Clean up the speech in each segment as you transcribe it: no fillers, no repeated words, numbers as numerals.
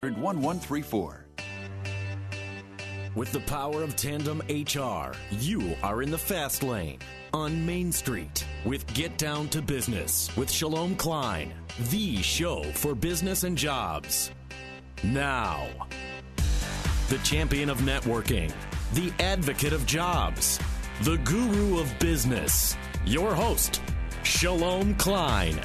1134. With the power of Tandem HR, you are in the fast lane on Main Street with Get Down to Business with Shalom Klein, the show for business and jobs. Now, the champion of networking, the advocate of jobs, the guru of business, your host, Shalom Klein.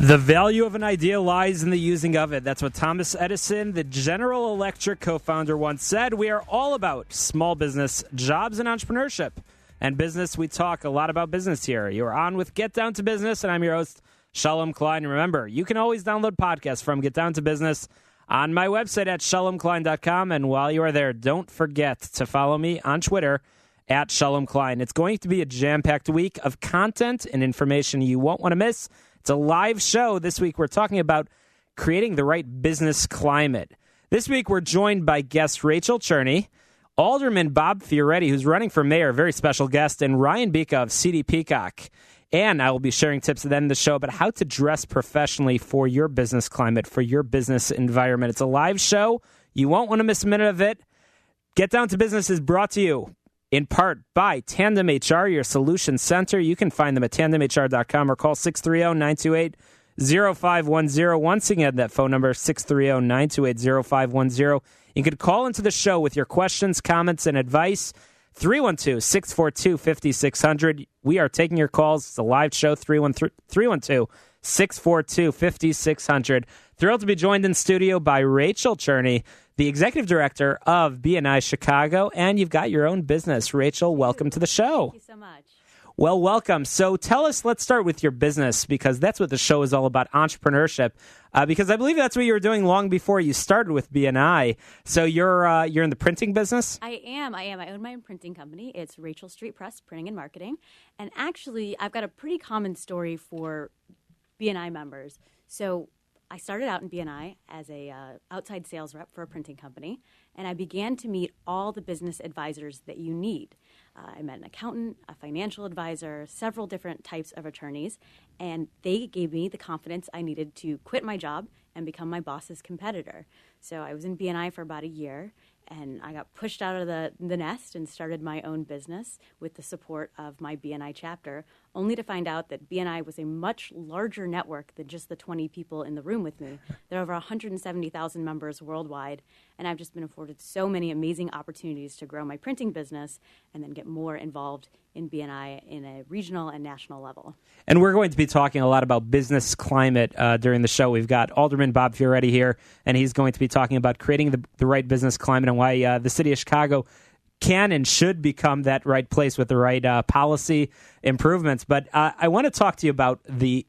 The value of an idea lies in the using of it. That's what Thomas Edison, the General Electric co-founder, once said. We are all about small business, jobs, and entrepreneurship. And business, we talk a lot about business here. You're on with Get Down to Business, and I'm your host, Shalom Klein. And remember, you can always download podcasts from Get Down to Business on my website at shalomklein.com. And while you are there, don't forget to follow me on Twitter at Shalom Klein. It's going to be a jam-packed week of content and information you won't want to miss. It's a live show. This week we're talking about creating the right business climate. This week we're joined by guest Rachel Cherny, Alderman Bob Fioretti, who's running for mayor, a very special guest, and Ryan Bika of CD Peacock. And I will be sharing tips at the end of the show about how to dress professionally for your business climate, for your business environment. It's a live show. You won't want to miss a minute of it. Get Down to Business is brought to you in part by Tandem HR, your solution center. You can find them at tandemhr.com or call 630-928-0510. Once again, that phone number, 630-928-0510. You can call into the show with your questions, comments, and advice. 312-642-5600. We are taking your calls. It's a live show, 312-642-5600. Thrilled to be joined in studio by Rachel Cherny, the executive director of BNI Chicago, and you've got your own business. Rachel, welcome to the show. Thank you so much. Well, welcome. So tell us, let's start with your business, because that's what the show is all about, entrepreneurship, because I believe that's what you were doing long before you started with BNI. So you're in the printing business? I am. I own my own printing company. It's Rachel Street Press Printing and Marketing. And actually, I've got a pretty common story for BNI members. So I started out in BNI as a outside sales rep for a printing company, and I began to meet all the business advisors that you need. I met an accountant, a financial advisor, several different types of attorneys, and they gave me the confidence I needed to quit my job and become my boss's competitor. So I was in BNI for about a year, and I got pushed out of the nest and started my own business with the support of my BNI chapter, only to find out that BNI was a much larger network than just the 20 people in the room with me. There are over 170,000 members worldwide, and I've just been afforded so many amazing opportunities to grow my printing business and then get more involved in BNI in a regional and national level. And we're going to be talking a lot about business climate during the show. We've got Alderman Bob Fioretti here, and he's going to be talking about creating the right business climate and why the city of Chicago can and should become that right place with the right policy improvements. But I want to talk to you about the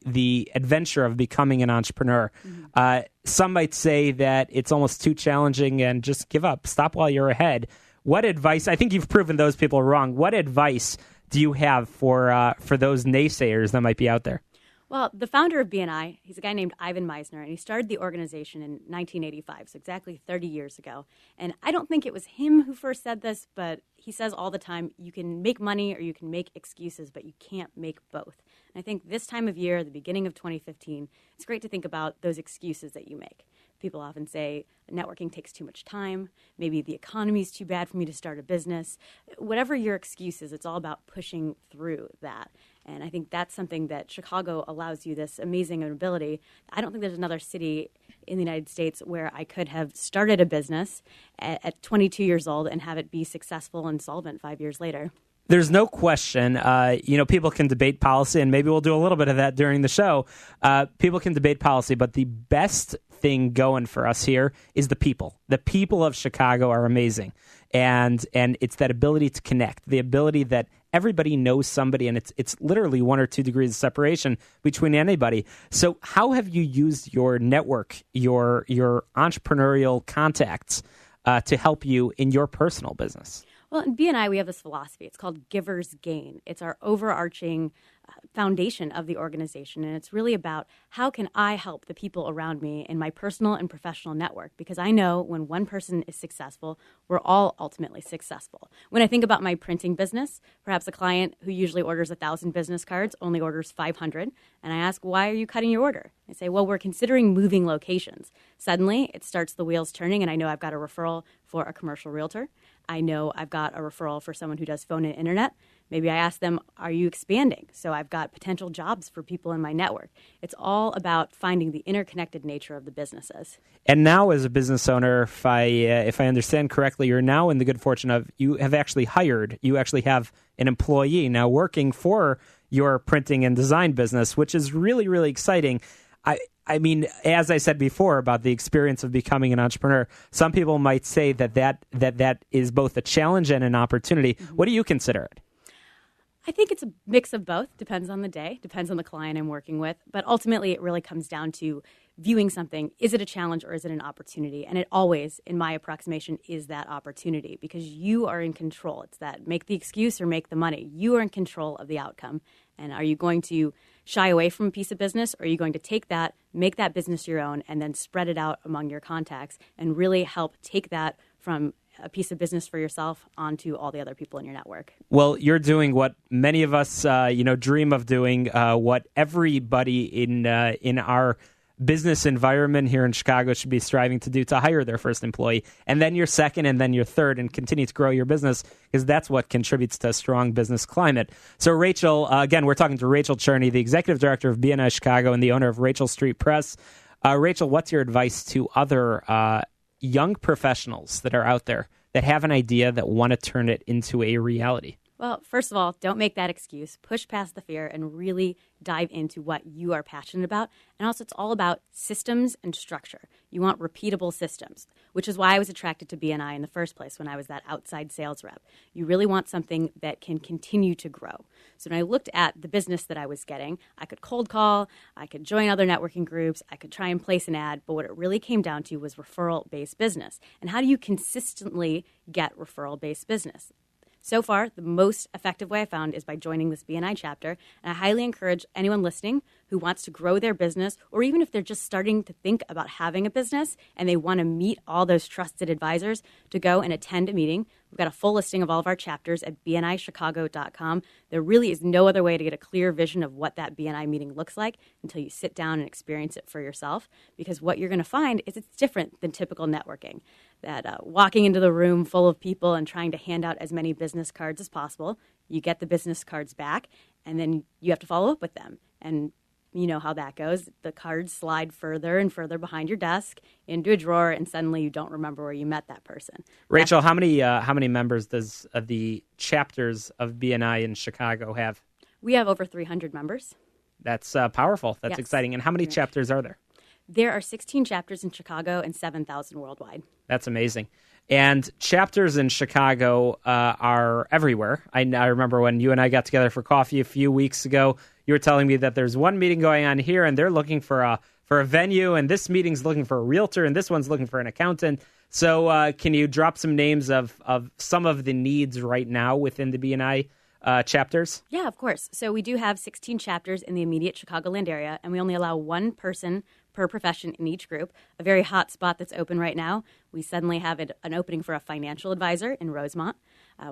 adventure of becoming an entrepreneur. Mm-hmm. Some might say that it's almost too challenging and just give up, stop while you're ahead. What advice? I think you've proven those people wrong. What advice do you have for those naysayers that might be out there? Well, the founder of BNI, he's a guy named Ivan Meisner, and he started the organization in 1985, so exactly 30 years ago. And I don't think it was him who first said this, but he says all the time, you can make money or you can make excuses, but you can't make both. And I think this time of year, the beginning of 2015, it's great to think about those excuses that you make. People often say networking takes too much time. Maybe the economy is too bad for me to start a business. Whatever your excuse is, it's all about pushing through that. And I think that's something that Chicago allows you, this amazing ability. I don't think there's another city in the United States where I could have started a business at 22 years old and have it be successful and solvent 5 years later. There's no question, people can debate policy, and maybe we'll do a little bit of that during the show. People can debate policy, but the best thing going for us here is the people. The people of Chicago are amazing, and it's that ability to connect, the ability that everybody knows somebody, and it's literally 1 or 2 degrees of separation between anybody. So how have you used your network, your entrepreneurial contacts to help you in your personal business? Well, in BNI, we have this philosophy. It's called Givers Gain. It's our overarching foundation of the organization. And it's really about how can I help the people around me in my personal and professional network? Because I know when one person is successful, we're all ultimately successful. When I think about my printing business, perhaps a client who usually orders 1,000 business cards only orders 500. And I ask, why are you cutting your order? They say, well, we're considering moving locations. Suddenly, it starts the wheels turning, and I know I've got a referral for a commercial realtor. I know I've got a referral for someone who does phone and internet. Maybe I ask them, are you expanding? So I've got potential jobs for people in my network. It's all about finding the interconnected nature of the businesses. And now as a business owner, if I understand correctly, you're now in the good fortune of you have actually have an employee now working for your printing and design business, which is really, really exciting. I mean, as I said before about the experience of becoming an entrepreneur, some people might say that is both a challenge and an opportunity. Mm-hmm. What do you consider it? I think it's a mix of both. Depends on the day, depends on the client I'm working with. But ultimately, it really comes down to viewing something. Is it a challenge or is it an opportunity? And it always, in my approximation, is that opportunity because you are in control. It's that make the excuse or make the money. You are in control of the outcome. And are you going to shy away from a piece of business, or are you going to take that, make that business your own, and then spread it out among your contacts and really help take that from a piece of business for yourself onto all the other people in your network? Well, you're doing what many of us, dream of doing, what everybody in our business environment here in Chicago should be striving to do, to hire their first employee, and then your second, and then your third, and continue to grow your business, because that's what contributes to a strong business climate. So Rachel, again, we're talking to Rachel Cherny, the executive director of BNI Chicago and the owner of Rachel Street Press. Rachel, what's your advice to other young professionals that are out there that have an idea that want to turn it into a reality? Well, first of all, don't make that excuse. Push past the fear and really dive into what you are passionate about. And also, it's all about systems and structure. You want repeatable systems, which is why I was attracted to BNI in the first place when I was that outside sales rep. You really want something that can continue to grow. So when I looked at the business that I was getting, I could cold call, I could join other networking groups, I could try and place an ad, but what it really came down to was referral-based business. And how do you consistently get referral-based business? So far, the most effective way I found is by joining this BNI chapter, and I highly encourage anyone listening who wants to grow their business, or even if they're just starting to think about having a business and they want to meet all those trusted advisors, to go and attend a meeting. We've got a full listing of all of our chapters at bnichicago.com. There really is no other way to get a clear vision of what that BNI meeting looks like until you sit down and experience it for yourself, because what you're going to find is it's different than typical networking. That walking into the room full of people and trying to hand out as many business cards as possible, you get the business cards back, and then you have to follow up with them. And you know how that goes. The cards slide further and further behind your desk into a drawer, and suddenly you don't remember where you met that person. Rachel, how many members does the chapters of BNI in Chicago have? We have over 300 members. That's powerful. That's exciting. And how many chapters are there? There are 16 chapters in Chicago and 7,000 worldwide. That's amazing. And chapters in Chicago are everywhere. I remember when you and I got together for coffee a few weeks ago, you were telling me that there's one meeting going on here, and they're looking for a venue, and this meeting's looking for a realtor, and this one's looking for an accountant. So can you drop some names of some of the needs right now within the BNI chapters? Yeah, of course. So we do have 16 chapters in the immediate Chicagoland area, and we only allow one person per profession in each group. A very hot spot that's open right now. We suddenly have an opening for a financial advisor in Rosemont.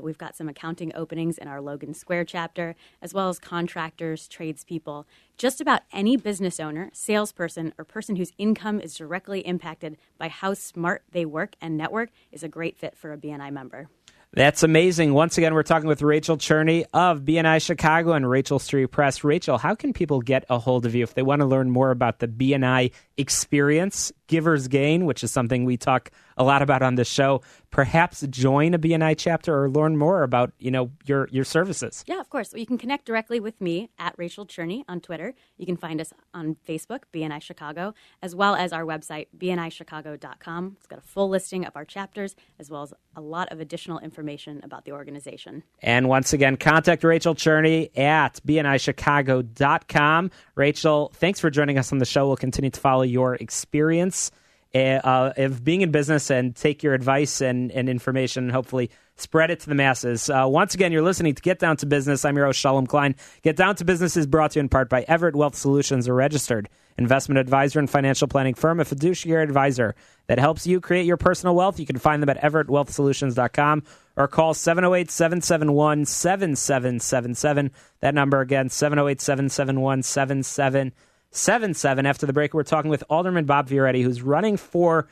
We've got some accounting openings in our Logan Square chapter, as well as contractors, tradespeople. Just about any business owner, salesperson, or person whose income is directly impacted by how smart they work and network is a great fit for a BNI member. That's amazing. Once again, we're talking with Rachel Cherny of BNI Chicago and Rachel Street Press. Rachel, how can people get a hold of you if they want to learn more about the BNI experience, Giver's Gain, which is something we talk a lot about on this show, perhaps join a BNI chapter or learn more about, your services? Yeah, of course. Well, you can connect directly with me at Rachel Cherny on Twitter. You can find us on Facebook, BNI Chicago, as well as our website, bnichicago.com. It's got a full listing of our chapters, as well as a lot of additional information about the organization. And once again, contact Rachel Cherny at bnichicago.com. Rachel, thanks for joining us on the show. We'll continue to follow your experience of being in business and take your advice and information and hopefully Spread it to the masses. Once again, you're listening to Get Down to Business. I'm your host, Shalom Klein. Get Down to Business is brought to you in part by Everett Wealth Solutions, a registered investment advisor and financial planning firm, a fiduciary advisor that helps you create your personal wealth. You can find them at everettwealthsolutions.com or call 708-771-7777. That number again, 708-771-7777. After the break, we're talking with Alderman Bob Fioretti, who's running for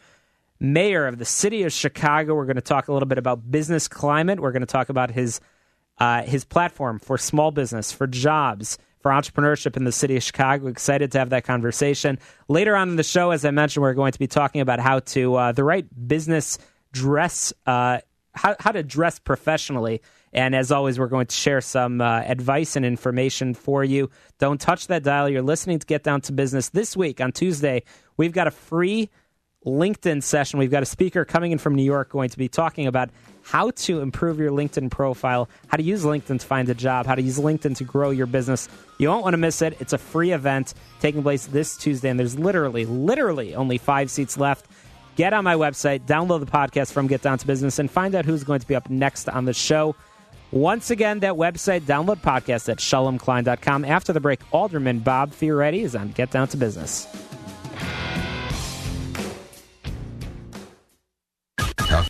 mayor of the city of Chicago. We're going to talk a little bit about business climate. We're going to talk about his platform for small business, for jobs, for entrepreneurship in the city of Chicago. Excited to have that conversation. Later on in the show, as I mentioned, we're going to be talking about how to the right business dress, how to dress professionally. And as always, we're going to share some advice and information for you. Don't touch that dial. You're listening to Get Down to Business. This week on Tuesday, we've got a free LinkedIn session. We've got a speaker coming in from New York going to be talking about how to improve your LinkedIn profile, how to use LinkedIn to find a job, how to use LinkedIn to grow your business. You won't want to miss it. It's a free event taking place this Tuesday, and there's literally only 5 seats left. Get on my website, download the podcast from Get Down to Business, and find out who's going to be up next on the show. Once again, that website, download podcast at shalomklein.com. After the break, Alderman Bob Fioretti is on Get Down to Business.